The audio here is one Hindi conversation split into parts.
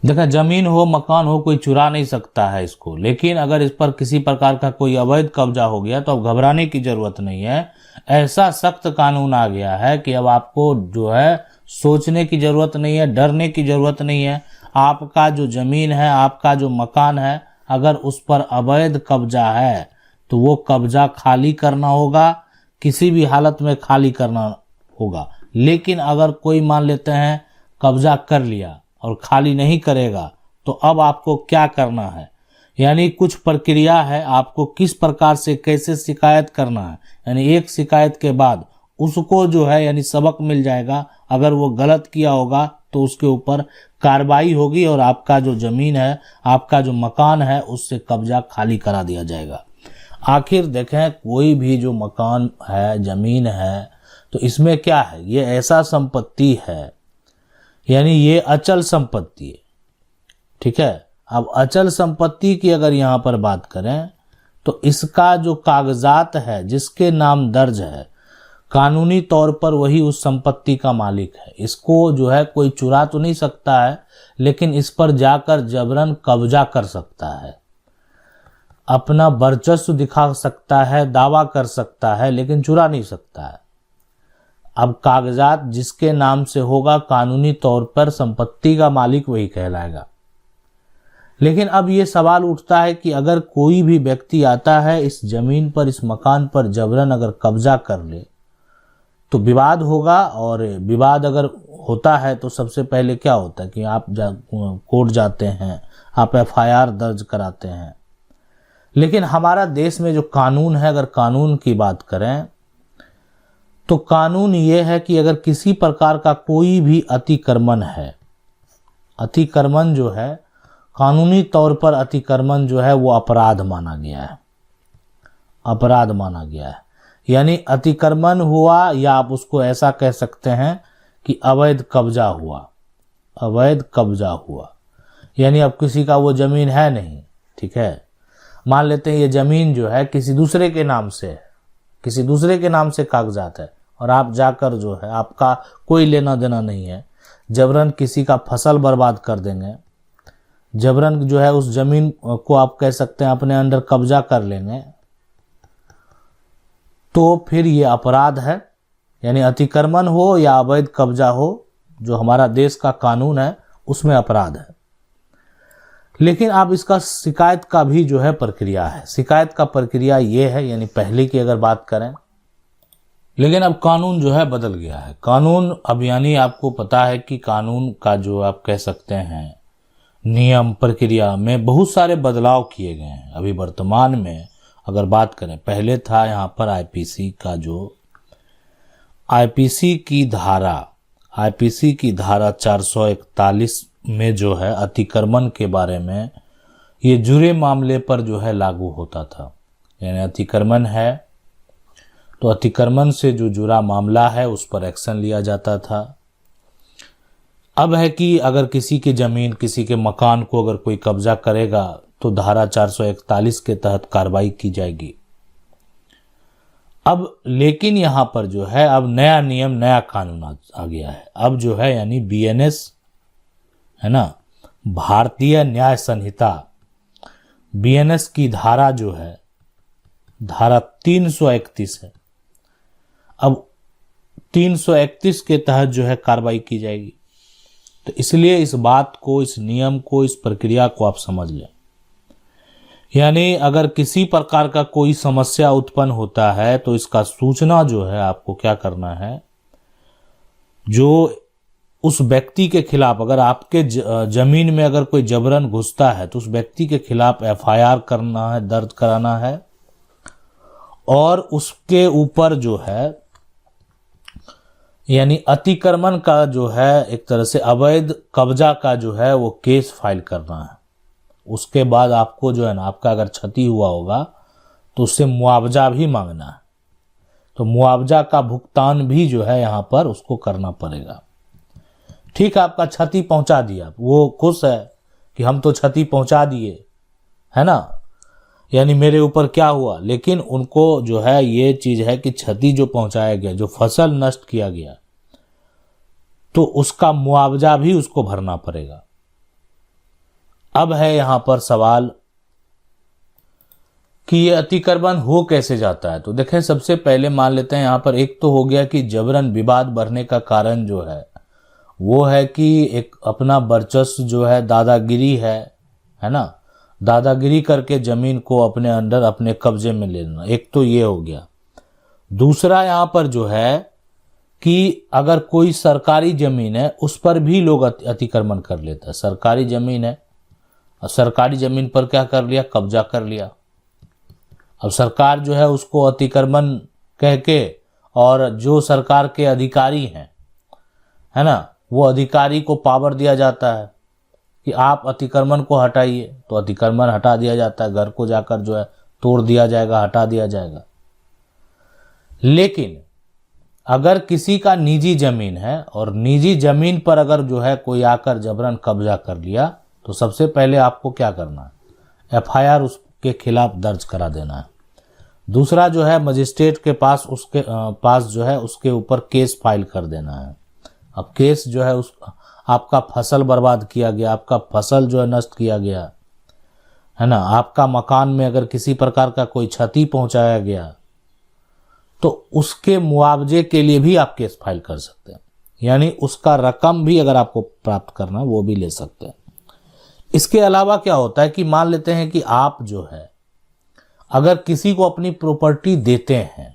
देखा, जमीन हो मकान हो कोई चुरा नहीं सकता है इसको, लेकिन अगर इस पर किसी प्रकार का कोई अवैध कब्जा हो गया तो अब घबराने की जरूरत नहीं है। ऐसा सख्त कानून आ गया है कि अब आपको जो है सोचने की जरूरत नहीं है, डरने की जरूरत नहीं है। आपका जो जमीन है, आपका जो मकान है, अगर उस पर अवैध कब्जा है तो वो कब्जा खाली करना होगा, किसी भी हालत में खाली करना होगा। लेकिन अगर कोई मान लेते हैं कब्जा कर लिया और खाली नहीं करेगा, तो अब आपको क्या करना है, यानी कुछ प्रक्रिया है, आपको किस प्रकार से कैसे शिकायत करना है। यानी एक शिकायत के बाद उसको जो है यानी सबक मिल जाएगा। अगर वो गलत किया होगा तो उसके ऊपर कार्रवाई होगी और आपका जो जमीन है, आपका जो मकान है, उससे कब्जा खाली करा दिया जाएगा। आखिर देखें, कोई भी जो मकान है, जमीन है, तो इसमें क्या है, ये ऐसा संपत्ति है, यानी ये अचल संपत्ति है। ठीक है। अब अचल संपत्ति की अगर यहाँ पर बात करें तो इसका जो कागजात है, जिसके नाम दर्ज है, कानूनी तौर पर वही उस संपत्ति का मालिक है। इसको जो है कोई चुरा तो नहीं सकता है, लेकिन इस पर जाकर जबरन कब्जा कर सकता है, अपना वर्चस्व दिखा सकता है, दावा कर सकता है, लेकिन चुरा नहीं सकता है। अब कागजात जिसके नाम से होगा, कानूनी तौर पर संपत्ति का मालिक वही कहलाएगा। लेकिन अब ये सवाल उठता है कि अगर कोई भी व्यक्ति आता है इस जमीन पर, इस मकान पर जबरन अगर कब्जा कर ले तो विवाद होगा। और विवाद अगर होता है तो सबसे पहले क्या होता है कि आप कोर्ट जाते हैं, आप एफआईआर दर्ज कराते हैं। लेकिन हमारा देश में जो कानून है, अगर कानून की बात करें तो कानून ये है कि अगर किसी प्रकार का कोई भी अतिक्रमण है, अतिक्रमण जो है कानूनी तौर पर अतिक्रमण जो है वो अपराध माना गया है, अपराध माना गया है। यानी अतिक्रमण हुआ, या आप उसको ऐसा कह सकते हैं कि अवैध कब्जा हुआ, अवैध कब्जा हुआ। यानी अब किसी का वो जमीन है नहीं, ठीक है, मान लेते हैं ये जमीन जो है किसी दूसरे के नाम से है, किसी दूसरे के नाम से कागजात है, और आप जाकर जो है, आपका कोई लेना देना नहीं है, जबरन किसी का फसल बर्बाद कर देंगे, जबरन जो है उस जमीन को आप कह सकते हैं अपने अंडर कब्जा कर लेंगे, तो फिर ये अपराध है। यानी अतिक्रमण हो या अवैध कब्जा हो, जो हमारा देश का कानून है उसमें अपराध है। लेकिन अब इसका शिकायत का भी जो है प्रक्रिया है। शिकायत का प्रक्रिया ये है, यानी पहले की अगर बात करें, लेकिन अब कानून जो है बदल गया है। कानून अब यानी आपको पता है कि कानून का जो आप कह सकते हैं नियम प्रक्रिया में बहुत सारे बदलाव किए गए हैं। अभी वर्तमान में अगर बात करें, पहले था यहाँ पर आईपीसी का जो आईपीसी की धारा 441 में जो है अतिक्रमण के बारे में ये जुरे मामले पर जो है लागू होता था। यानी अतिक्रमण है तो अतिक्रमण से जो जुड़ा मामला है उस पर एक्शन लिया जाता था। अब है कि अगर किसी की जमीन, किसी के मकान को अगर कोई कब्जा करेगा तो धारा 441 के तहत कार्रवाई की जाएगी। अब लेकिन यहाँ पर जो है अब नया नियम, नया कानून आ गया है। अब जो है यानी बीएनएस है ना, भारतीय न्याय संहिता, बीएनएस की धारा जो है धारा 331 है। अब 331 के तहत जो है कार्रवाई की जाएगी। तो इसलिए इस बात को, इस नियम को, इस प्रक्रिया को आप समझ लें। यानी अगर किसी प्रकार का कोई समस्या उत्पन्न होता है तो इसका सूचना जो है आपको क्या करना है, जो उस व्यक्ति के खिलाफ, अगर आपके जमीन में अगर कोई जबरन घुसता है तो उस व्यक्ति के खिलाफ एफआईआर करना है, दर्ज कराना है, और उसके ऊपर जो है यानी अतिक्रमण का जो है एक तरह से अवैध कब्जा का जो है वो केस फाइल करना है। उसके बाद आपको जो है ना, आपका अगर क्षति हुआ होगा तो उससे मुआवजा भी मांगना है। तो मुआवजा का भुगतान भी जो है यहाँ पर उसको करना पड़ेगा। ठीक है, आपका क्षति पहुंचा दिया, वो खुश है कि हम तो क्षति पहुंचा दिए, है ना, यानी मेरे ऊपर क्या हुआ। लेकिन उनको जो है ये चीज है कि क्षति जो पहुंचाया गया, जो फसल नष्ट किया गया, तो उसका मुआवजा भी उसको भरना पड़ेगा। अब है यहाँ पर सवाल कि ये अतिक्रमण हो कैसे जाता है। तो देखें, सबसे पहले मान लेते हैं यहाँ पर एक तो हो गया कि जबरन विवाद बढ़ने का कारण जो है वो है कि एक अपना वर्चस्व जो है, दादागिरी है ना, दादागिरी करके जमीन को अपने अंडर, अपने कब्जे में लेना, एक तो ये हो गया। दूसरा यहाँ पर जो है कि अगर कोई सरकारी जमीन है उस पर भी लोग अतिक्रमण कर लेता है। सरकारी जमीन है और सरकारी जमीन पर क्या कर लिया, कब्जा कर लिया। अब सरकार जो है उसको अतिक्रमण कह के, और जो सरकार के अधिकारी हैं, है ना, वो अधिकारी को पावर दिया जाता है कि आप अतिक्रमण को हटाइए, तो अतिक्रमण हटा दिया जाता है, घर को जाकर जो है तोड़ दिया जाएगा, हटा दिया जाएगा। लेकिन अगर किसी का निजी जमीन है और निजी जमीन पर अगर जो है कोई आकर जबरन कब्जा कर लिया, तो सबसे पहले आपको क्या करना है, एफआईआर उसके खिलाफ दर्ज करा देना है। दूसरा जो है मजिस्ट्रेट के पास, उसके पास जो है उसके ऊपर केस फाइल कर देना है। अब केस जो है, उस आपका फसल बर्बाद किया गया, आपका फसल जो है नष्ट किया गया है ना, आपका मकान में अगर किसी प्रकार का कोई क्षति पहुंचाया गया तो उसके मुआवजे के लिए भी आप केस फाइल कर सकते हैं, यानी उसका रकम भी अगर आपको प्राप्त करना वो भी ले सकते हैं। इसके अलावा क्या होता है कि मान लेते हैं कि आप जो है अगर किसी को अपनी प्रॉपर्टी देते हैं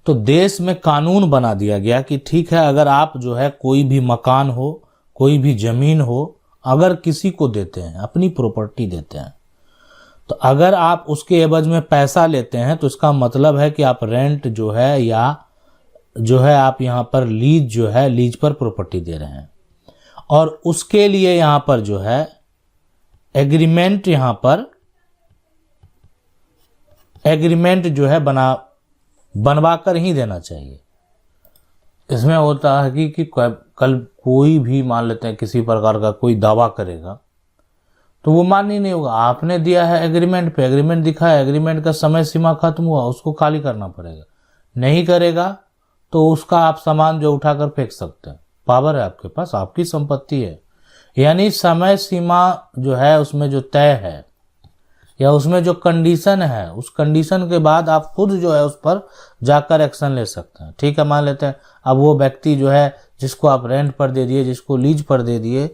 तो देश में कानून बना दिया गया कि ठीक है, अगर आप जो है कोई भी मकान हो, कोई भी जमीन हो, अगर किसी को देते हैं, अपनी प्रॉपर्टी देते हैं, तो अगर आप उसके एवज में पैसा लेते हैं तो इसका मतलब है कि आप रेंट जो है, या जो है आप यहाँ पर लीज जो है, लीज पर प्रॉपर्टी दे रहे हैं, और उसके लिए यहाँ पर जो है एग्रीमेंट, यहाँ पर एग्रीमेंट जो है बनवा कर ही देना चाहिए। इसमें होता है कि कल कोई भी मान लेते हैं किसी प्रकार का कोई दावा करेगा तो वो मान्य नहीं होगा। आपने दिया है एग्रीमेंट पे, एग्रीमेंट दिखाया, एग्रीमेंट का समय सीमा खत्म हुआ, उसको खाली करना पड़ेगा। नहीं करेगा तो उसका आप सामान जो उठाकर फेंक सकते हैं, पावर है आपके पास, आपकी संपत्ति है। यानी समय सीमा जो है उसमें जो तय है या उसमें जो कंडीशन है, उस कंडीशन के बाद आप खुद जो है उस पर जाकर एक्शन ले सकते हैं। ठीक है, मान लेते हैं अब वो व्यक्ति जो है जिसको आप रेंट पर दे दिए, जिसको लीज पर दे दिए,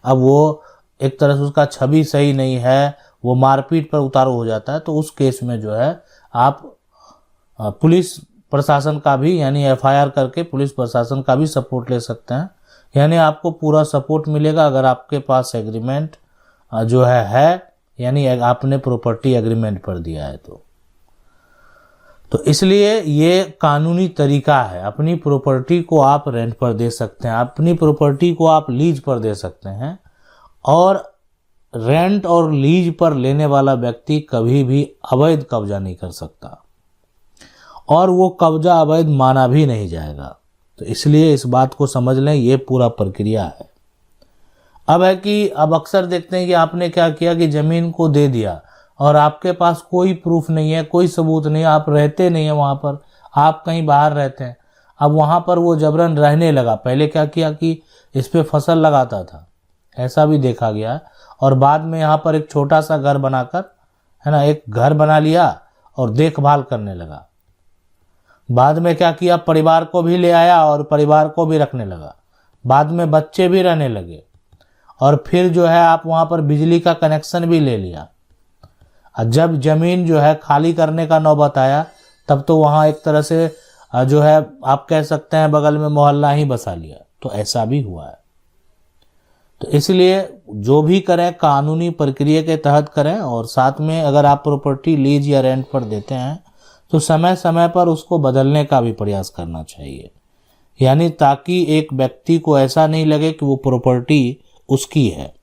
अब वो एक तरह से उसका छवि सही नहीं है, वो मारपीट पर उतारू हो जाता है, तो उस केस में जो है आप पुलिस प्रशासन का भी, यानी एफआईआर करके पुलिस प्रशासन का भी सपोर्ट ले सकते हैं। यानी आपको पूरा सपोर्ट मिलेगा अगर आपके पास एग्रीमेंट जो है, यानी आपने प्रॉपर्टी एग्रीमेंट पर दिया है तो इसलिए ये कानूनी तरीका है। अपनी प्रॉपर्टी को आप रेंट पर दे सकते हैं, अपनी प्रॉपर्टी को आप लीज पर दे सकते हैं, और रेंट और लीज पर लेने वाला व्यक्ति कभी भी अवैध कब्जा नहीं कर सकता, और वो कब्जा अवैध माना भी नहीं जाएगा। तो इसलिए इस बात को समझ लें, ये पूरा प्रक्रिया है। अब है कि अब अक्सर देखते हैं कि आपने क्या किया कि ज़मीन को दे दिया और आपके पास कोई प्रूफ नहीं है, कोई सबूत नहीं है, आप रहते नहीं है वहाँ पर, आप कहीं बाहर रहते हैं। अब वहाँ पर वो जबरन रहने लगा। पहले क्या किया कि इस पे फसल लगाता था, ऐसा भी देखा गया, और बाद में यहाँ पर एक छोटा सा घर बनाकर, है ना, एक घर बना लिया और देखभाल करने लगा। बाद में क्या किया, परिवार को भी ले आया और परिवार को भी रखने लगा। बाद में बच्चे भी रहने लगे, और फिर जो है आप वहाँ पर बिजली का कनेक्शन भी ले लिया। जब ज़मीन जो है खाली करने का नौबत आया तब तो वहाँ एक तरह से जो है आप कह सकते हैं बगल में मोहल्ला ही बसा लिया। तो ऐसा भी हुआ है। तो इसलिए जो भी करें कानूनी प्रक्रिया के तहत करें, और साथ में अगर आप प्रॉपर्टी लीज या रेंट पर देते हैं तो समय समय पर उसको बदलने का भी प्रयास करना चाहिए, यानी ताकि एक व्यक्ति को ऐसा नहीं लगे कि वो प्रॉपर्टी उसकी है,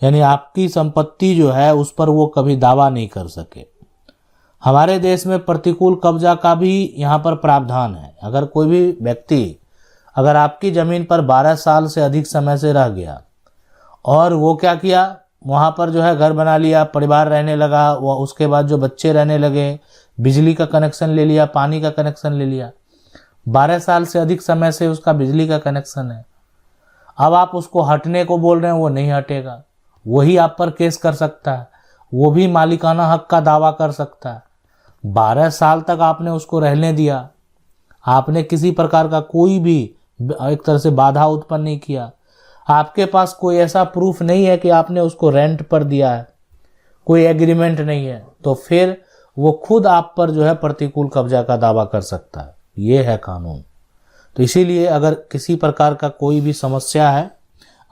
यानी आपकी संपत्ति जो है उस पर वो कभी दावा नहीं कर सके। हमारे देश में प्रतिकूल कब्जा का भी यहाँ पर प्रावधान है। अगर कोई भी व्यक्ति अगर आपकी ज़मीन पर 12 साल से अधिक समय से रह गया और वो क्या किया, वहाँ पर जो है घर बना लिया, परिवार रहने लगा, वह उसके बाद जो बच्चे रहने लगे, बिजली का कनेक्शन ले लिया, पानी का कनेक्शन ले लिया, 12 साल से अधिक समय से उसका बिजली का कनेक्शन है। अब आप उसको हटने को बोल रहे हैं, वो नहीं हटेगा, वही आप पर केस कर सकता है, वो भी मालिकाना हक का दावा कर सकता है। 12 साल तक आपने उसको रहने दिया, आपने किसी प्रकार का कोई भी एक तरह से बाधा उत्पन्न नहीं किया, आपके पास कोई ऐसा प्रूफ नहीं है कि आपने उसको रेंट पर दिया है, कोई एग्रीमेंट नहीं है, तो फिर वो खुद आप पर जो है प्रतिकूल कब्जा का दावा कर सकता है। ये है कानून। तो इसीलिए अगर किसी प्रकार का कोई भी समस्या है,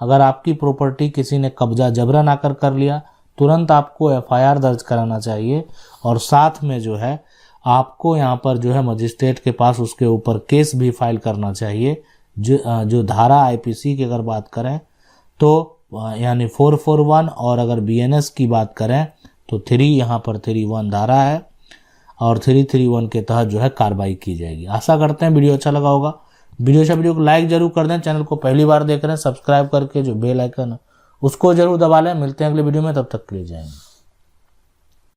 अगर आपकी प्रॉपर्टी किसी ने कब्जा जबरन आकर कर लिया, तुरंत आपको एफआईआर दर्ज कराना चाहिए और साथ में जो है आपको यहाँ पर जो है मजिस्ट्रेट के पास उसके ऊपर केस भी फाइल करना चाहिए। जो धारा आईपीसी की अगर बात करें तो यानी 441 और अगर बीएनएस की बात करें तो 3 यहाँ पर 31 धारा है और 331 के तहत जो है कार्रवाई की जाएगी। आशा करते हैं वीडियो अच्छा लगा होगा। वीडियो को लाइक जरूर कर दें। चैनल को पहली बार देख रहे हैं सब्सक्राइब करके जो बेल आइकन है उसको जरूर दबा लें। मिलते हैं अगले वीडियो में, तब तक के लिए जय हिंद।